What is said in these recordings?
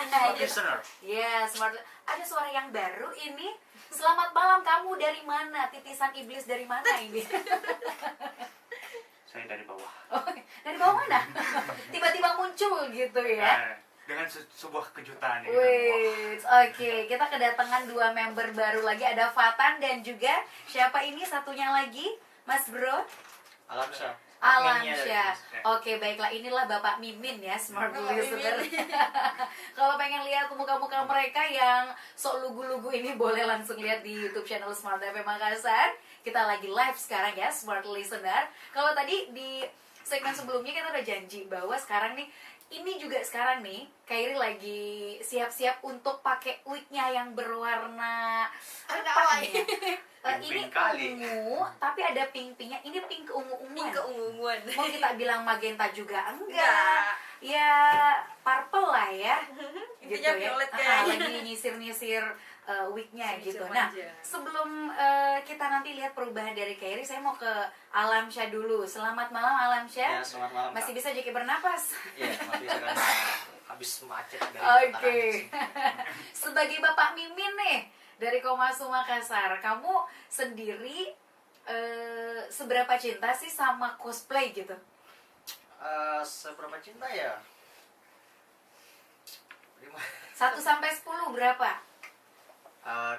Smart listener. Ya, smart. Ada suara yang baru ini. Selamat malam, kamu dari mana? Titisan iblis dari mana ini? Saya dari bawah. Oh, dari bawah mana? Tiba-tiba muncul gitu ya. Dengan sebuah kejutan. Wih, oke. Kita kedatangan 2 member baru lagi. Ada Fatan dan juga siapa ini satunya lagi? Mas Bro? Alamsyah. Alamsyah. Oke, baiklah, inilah Bapak Mimin ya, smart listener. Kalau pengen lihat muka-muka mereka yang sok lugu-lugu ini, boleh langsung lihat di YouTube channel Smart FM Makassar. Kita lagi live sekarang ya, smart listener. Kalau tadi di segmen sebelumnya kita udah janji bahwa sekarang nih, ini juga sekarang nih, Kairi lagi siap-siap untuk pakai wignya yang berwarna apa ya? Ini ungu, tapi ada pink-pinknya. Ini pink keungu-unguan. Pink keunguan. Mau kita bilang magenta juga enggak. Ya purple lah ya. Gitu Intinya ya. violet kayaknya. Lagi nyisir-nyisir wignya gitu. Nah, sebelum kita nanti lihat perubahan dari Kairi, saya mau ke Alamsyah dulu. Selamat malam Alamsyah. Ya, selamat malam. Masih bisa jadi bernapas? Iya, masih bisa kan. Habis macet dari Oke. Sebagai Bapak Mimin nih dari Komasu Makassar, kamu sendiri seberapa cinta sih sama cosplay gitu? Seberapa cinta ya? 1 sampai 10 berapa?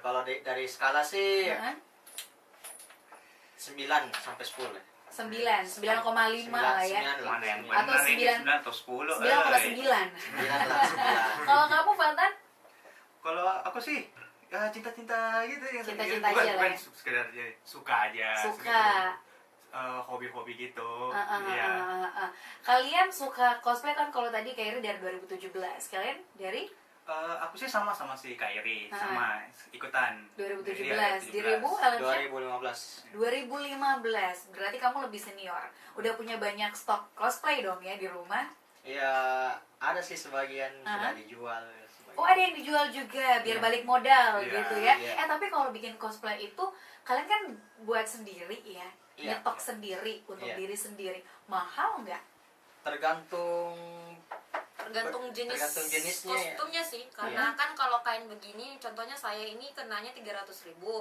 Kalau dari skala sih Heeh. 9 sampai 10 ya. 9,5 lah ya. 9 Mana yang Atau benar ini 9 9 atau 10? 9,9. 9 lah, 9. Kalau kamu Fatan? Kalau aku sih ya cinta-cinta gitu ya. Cinta-cinta bukan, aja lah bukan ya. sekedar suka aja. Suka. Hobi-hobi gitu. Iya. Iya. Kalian suka cosplay kan, kalau tadi Kairi dari 2017. Kalian dari Aku sih sama si Kairi, sama ikutan 2017. Iya, Dirimu Alamsyah? 2015. 2015. Berarti kamu lebih senior. Udah punya banyak stok cosplay dong ya di rumah? Iya, ada sih sebagian sudah dijual. Oh, ada yang dijual juga biar balik modal gitu ya. Iya. Tapi kalau bikin cosplay itu kalian kan buat sendiri ya, Iya. nyetok sendiri untuk Iya. diri sendiri. Mahal nggak? Tergantung Tergantung jenisnya ya. kostumnya sih, karena kan kalau kain begini, contohnya saya ini kenanya 300.000.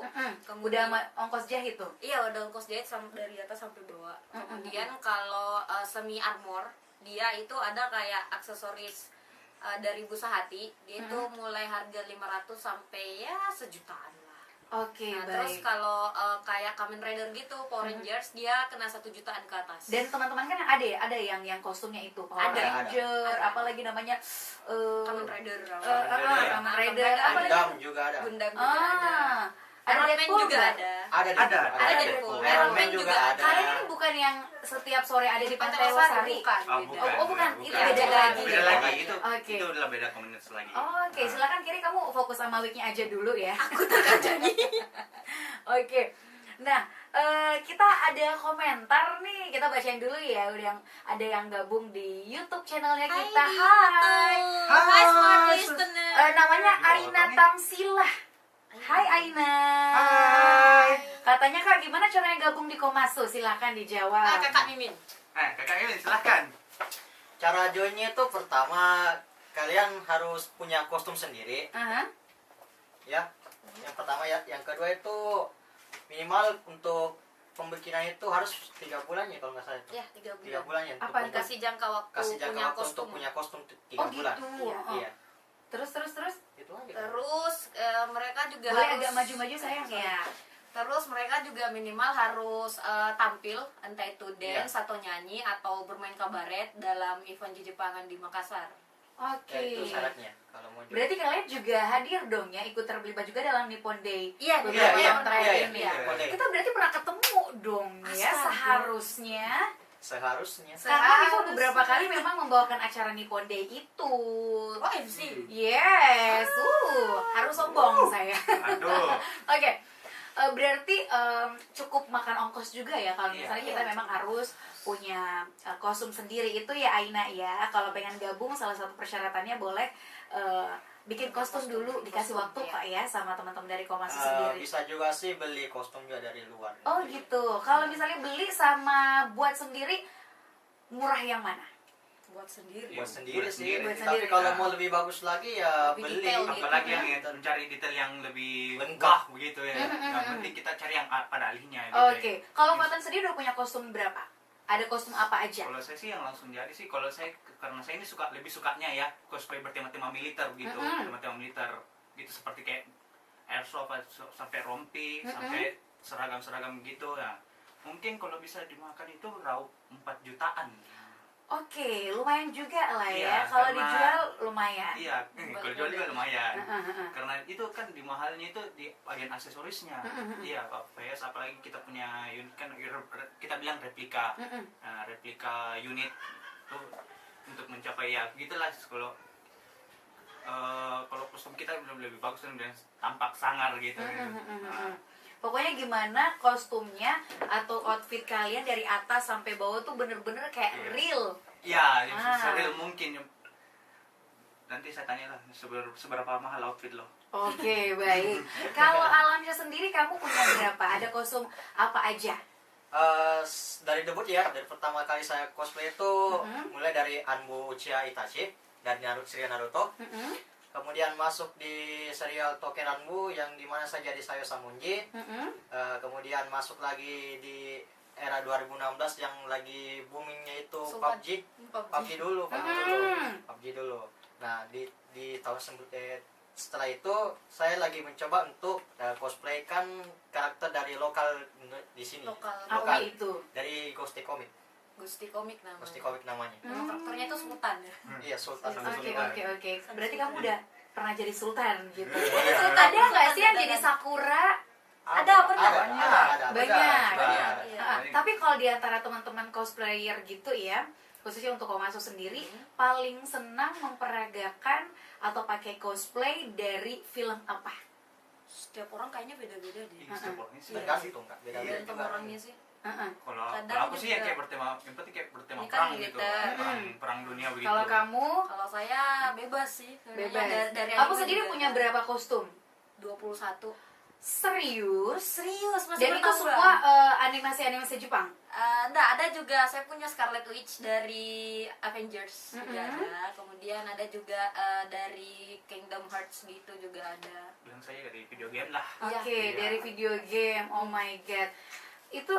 Udah ongkos jahit tuh. Iya, udah ongkos jahit dari atas sampai bawah. Kemudian kalau semi armor, dia itu ada kayak aksesoris dari busa hati, dia itu mulai harga 500 sampai ya sejutaan lah. Oke, Nah, baik. terus kalau kayak Kamen Rider gitu, Power Rangers, dia kena 1 jutaan ke atas. Dan teman-teman kan ada yang kostumnya itu Power Ada. Ranger, apalagi namanya Kamen Rider, Kamen Rider, apalagi Gundam juga ada. Gundam juga ada. ada Iron Man Deadpool juga nggak? ada. Ada Deadpool. Iron Man juga ada. Kalian ini bukan yang setiap sore ada di Pantai Losari. Losari? Bukan, Bukan. Oh, bukan. Itu beda lagi. Beda lagi. Itu Oke. itu adalah beda komunitas lagi. Oke, silakan Kiri, kamu fokus sama wignya aja dulu ya. Aku tak jadi. Oke. Nah, kita ada komentar nih, kita bacain dulu ya. Udah ada yang gabung di YouTube channelnya kita. Hai. Hai smart listener. Namanya Aina Tamsilah. Hai Aina. Hai. Katanya Kak, gimana caranya gabung di Komasu? Silakan dijawab. Kakak Mimin. Kakak Mimin silahkan. Cara joinnya itu pertama kalian harus punya kostum sendiri. Ya. Yang pertama ya, yang kedua itu minimal untuk pembikinan itu harus 3 bulan ya kalau nggak salah. Ya, 3 bulan. 3 bulan ya. Apa untuk Kasih jangka waktu kasih jangka punya waktu kostum. untuk punya kostum 3 Oh bulan. gitu. Iya. Oh. Iya. Terus. Itu aja. Terus mereka juga Boleh harus agak maju-maju sayang. Ya. Terus mereka juga minimal harus tampil, entah itu dance atau nyanyi atau bermain kabaret dalam event Jepangan di Makassar. Oke. Ya, itu syaratnya kalau mau join. Berarti kalian juga hadir dong ya, ikut terlibat juga dalam Nippon Day. Iya, beberapa iya, tahun terakhir iya, ini. iya, iya. Kita berarti pernah ketemu dong ya, Astaga. seharusnya. Seharusnya. Karena Vivo beberapa kali memang membawakan acara Nippon Day itu. Oh, MC. Yes, harus sombong saya. Aduh. Oke. Berarti cukup makan ongkos juga ya kalau misalnya kita memang harus punya kostum sendiri itu ya Aina ya. Kalau pengen gabung, salah satu persyaratannya boleh bikin kostum dulu, dikasih waktu Kak ya sama teman-teman dari Komasu sendiri. Bisa juga sih beli kostum juga dari luar. Oh gitu. Kalau misalnya beli sama buat sendiri, murah yang mana? buat sendiri. buat sendiri Buat sih. sendiri. Buat Tapi sendiri. kalau Nah. mau lebih bagus lagi ya Lebih beli. detail gitu. Apalagi yang mencari detail yang lebih Lengkap. wah begitu ya. Yang penting kita cari yang pada ahlinya gitu. Oke, kalau Fatan sendiri udah punya kostum berapa? Ada kostum apa aja? Kalau saya sih yang langsung jadi sih, kalau saya karena saya ini lebih sukanya ya cosplay bertema-tema militer gitu, tema-tema militer gitu seperti kayak airsoft sampai rompi, sampai seragam-seragam gitu ya. Mungkin kalau bisa dimakan itu raup 4 jutaan. Oke, lumayan juga lah Iya, ya. Kalau karena- dijual lumayan. Iya, kalau jual juga lumayan. Heeh. Karena itu kan di mahalnya itu di bagian aksesorisnya. Iya, Pak PS apalagi kita punya unit kan kita bilang replika. Nah, replika unit tuh untuk mencapai ya gitulah kalau kostum kita lebih bagus dan tampak sangar gitu. Nah, Pokoknya gimana kostumnya atau outfit kalian dari atas sampai bawah tuh bener-bener kayak Iya. real. ya, Ah. seril mungkin. Nanti saya tanya lah seberapa mahal outfit lo. Oke, baik. Kalau Alamnya sendiri kamu punya berapa? Ada kostum apa aja? Dari debut ya, dari pertama kali saya cosplay itu mulai dari Anbu Uchiha Itachi dari serial Naruto. Kemudian masuk di serial Tokeranbu yang dimana saya jadi Sayo Samunji. Kemudian masuk lagi di era 2016 yang lagi boomingnya itu Sumpah. PUBG. PUBG. PUBG dulu. PUBG dulu. Nah di tahun setelah itu saya lagi mencoba untuk cosplaykan karakter dari lokal di sini. Lokal. Apa itu? Dari Ghosty Comic. Gusti Komik namanya. Ghosty Comic namanya. Nama karakternya itu Sultan ya. Iya, Sultan. Oke. Berarti kamu udah pernah jadi sultan gitu. Iya. Ada nggak sih yang jadi sakura? Ada, pernah. Ada. Banyak. Banyak. Iya. Tapi kalau di antara teman-teman cosplayer gitu ya, khususnya untuk Komasu sendiri, paling senang memperagakan atau pakai cosplay dari film apa? Setiap orang kayaknya beda-beda deh. Ini setiap orang sih. Tergantung Kak, beda-beda Tergantung juga. orangnya sih. Kalau Kadang aku sih yang juga- kayak bertema, yang penting kayak bertema Ini kan perang gitu, militer. perang dunia begitu. Kalau kamu Kalau saya bebas sih. sebenarnya. bebas. Dari Kamu anime sendiri juga. punya berapa kostum? 21. Serius? Serius, masih Dan itu bertambah. semua animasi-animasi Jepang? Enggak, ada juga. Saya punya Scarlet Witch dari Avengers juga ada. Kemudian ada juga dari Kingdom Hearts gitu juga ada. bilang saya dari video game lah. Oke, Iya. dari video game. Oh my god. Itu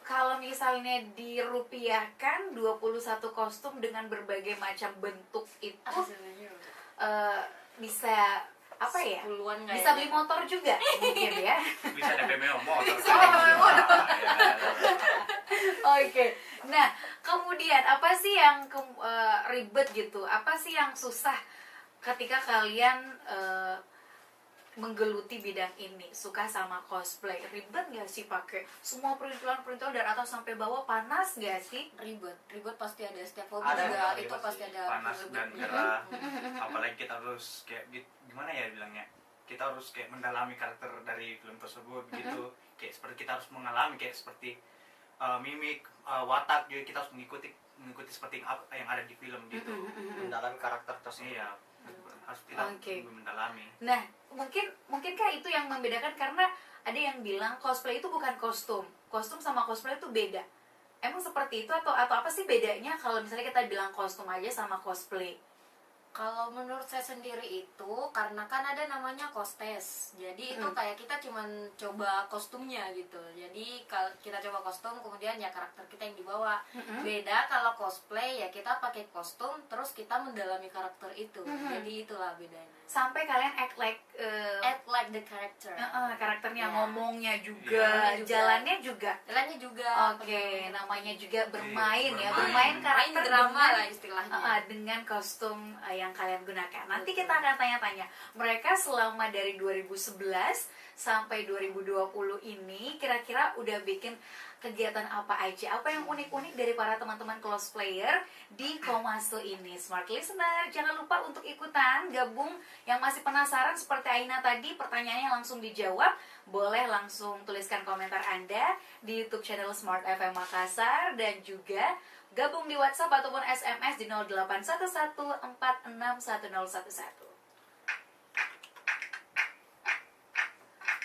kalau misalnya dirupiahkan 21 kostum dengan berbagai macam bentuk itu Hasilnya bisa apa ya? puluhan Bisa beli motor juga mungkin ya. Bisa DP motor. Oke. Nah, kemudian apa sih yang ribet gitu? Apa sih yang susah ketika kalian menggeluti bidang ini, suka sama cosplay? Ribet nggak sih pakai semua perintilan-perintilan dari atas sampai bawah? Panas nggak sih? ribet pasti ada. Setiap hobi Ada, juga ada, itu pasti. pasti ada Panas dan ribetnya. gerah. Apalagi kita harus kayak gimana ya bilangnya? Kita harus kayak mendalami karakter dari film tersebut gitu. Kayak seperti kita harus mengalami kayak seperti mimik, watak, jadi kita harus mengikuti seperti apa yang ada di film gitu. Mendalami karakter tersebut. Iya, harus kita Oke. mendalami. Nah, mungkinkah itu yang membedakan, karena ada yang bilang cosplay itu bukan kostum. Kostum sama cosplay itu beda. Emang seperti itu atau apa sih bedanya kalau misalnya kita bilang kostum aja sama cosplay? Kalau menurut saya sendiri itu karena kan ada namanya kostes. Jadi itu kayak kita cuman coba kostumnya gitu. Jadi kalau kita coba kostum kemudian ya karakter kita yang dibawa. Beda kalau cosplay ya kita pakai kostum terus kita mendalami karakter itu. Jadi itulah bedanya. Sampai kalian act like Act like the character. karakternya, Ya. ngomongnya juga, Iya. jalannya juga. Jalannya juga. Oke, namanya juga bermain ya, bermain. bermain karakter drama dengan, lah istilahnya. dengan kostum yang kalian gunakan. Nanti kita akan tanya-tanya mereka selama dari 2011 sampai 2020 ini kira-kira udah bikin kegiatan apa aja, apa yang unik-unik dari para teman-teman cosplayer di Komasu ini. Smart listener, jangan lupa untuk ikutan, gabung. Yang masih penasaran seperti Aina tadi, pertanyaannya langsung dijawab. Boleh langsung tuliskan komentar Anda di YouTube channel Smart FM Makassar, dan juga gabung di WhatsApp ataupun SMS di 0811461011.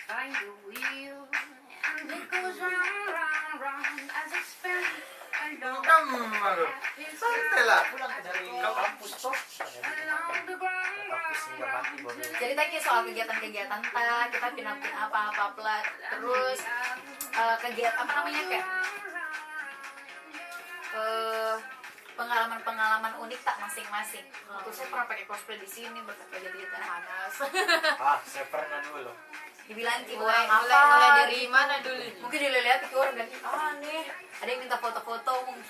Find the wheel and it goes round, round, round as it spins and Santai lah, pulang dari kampus toh. Kampus hingga mati baru. Jadi tadi soal kegiatan-kegiatan kita pin-up apa plat, terus kegiatan apa namanya kayak pengalaman unik tak masing-masing. Waktu saya pernah pakai cosplay di sini berkata jadi panas. Saya pernah dulu. Dibilang itu mulai orang apa? mulai dari mana dulu nih? Mungkin dilihat itu orang dan aneh. Ada yang minta foto-foto mungkin